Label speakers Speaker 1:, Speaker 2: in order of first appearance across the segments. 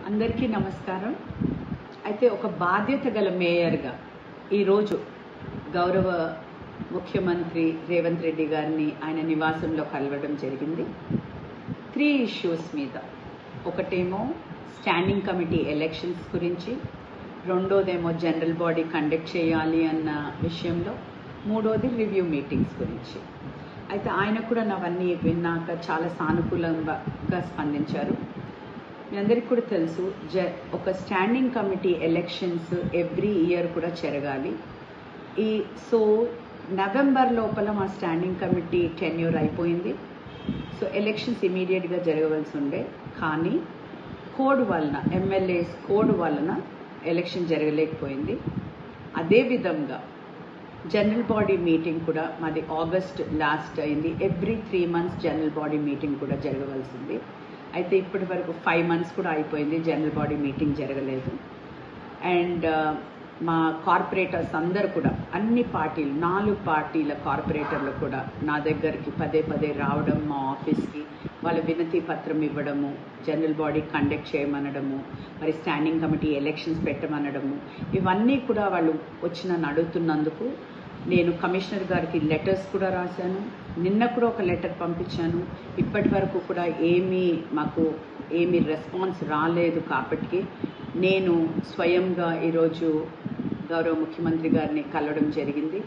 Speaker 1: అందరికీ నమస్కారం. అయితే ఒక బాధ్యత గల మేయర్గా ఈరోజు గౌరవ ముఖ్యమంత్రి రేవంత్ రెడ్డి గారిని ఆయన నివాసంలో కలవడం జరిగింది. 3 ఇష్యూస్ మీద. ఒకటేమో స్టాండింగ్ కమిటీ ఎలక్షన్స్ గురించి, రెండోదేమో జనరల్ బాడీ కండక్ట్ చేయాలి అన్న విషయంలో, మూడోది రివ్యూ మీటింగ్స్ గురించి. అయితే ఆయన కూడా అవన్నీ విన్నాక చాలా సానుకూలంగా స్పందించారు. మీ అందరికీ కూడా తెలుసు, ఒక standing committee elections every year కూడా జరగాలి. సో నవంబర్ లోపల మా స్టాండింగ్ కమిటీ టెన్యూర్ అయిపోయింది. సో ఎలక్షన్స్ ఇమీడియట్గా జరగవలసి ఉండే, కానీ కోడ్ వలన, ఎమ్మెల్యేస్ కోడ్ వలన ఎలక్షన్ జరగలేకపోయింది. అదేవిధంగా జనరల్ బాడీ మీటింగ్ కూడా మాది ఆగస్ట్ లాస్ట్ అయింది. Every 3 months general body meeting కూడా జరగవలసింది. అయితే ఇప్పటి వరకు 5 months కూడా అయిపోయింది, జనరల్ బాడీ మీటింగ్ జరగలేదు. అండ్ మా కార్పొరేటర్స్ అందరు కూడా, అన్ని పార్టీలు, 4 పార్టీల కార్పొరేటర్లు కూడా నా దగ్గరికి పదే రావడం, మా ఆఫీస్కి వాళ్ళ వినతి పత్రం ఇవ్వడము, జనరల్ బాడీ కండక్ట్ చేయమనడము, మరి స్టాండింగ్ కమిటీ ఎలక్షన్స్ పెట్టమనడము, ఇవన్నీ కూడా వాళ్ళు వచ్చి నన్ను అడుగుతున్నందుకు నేను కమిషనర్ గారికి లెటర్స్ కూడా రాశాను. నిన్న కూడా ఒక లెటర్ పంపించాను. ఇప్పటి వరకు కూడా మాకు ఏమీ రెస్పాన్స్ రాలేదు. కాబట్టి నేను స్వయంగా ఈరోజు గౌరవ ముఖ్యమంత్రి గారిని కలవడం జరిగింది.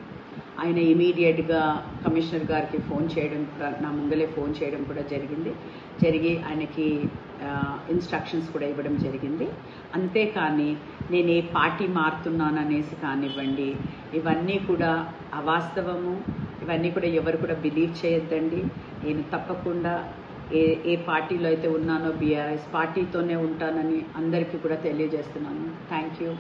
Speaker 1: ఆయన ఇమీడియట్గా కమిషనర్ గారికి ఫోన్ చేయడం, నా ముందలే ఫోన్ చేయడం కూడా జరిగి ఆయనకి ఇన్స్ట్రక్షన్స్ కూడా ఇవ్వడం జరిగింది. అంతేకాని నేను ఏ పార్టీ మారుతున్నాననేసి కానివ్వండి, ఇవన్నీ కూడా అవాస్తవము. ఇవన్నీ కూడా ఎవరు కూడా బిలీవ్ చేయొద్దండి. నేను తప్పకుండా ఏ పార్టీలో అయితే ఉన్నానో బీఆర్ఎస్ పార్టీతోనే ఉంటానని అందరికీ కూడా తెలియజేస్తున్నాను. Thank you.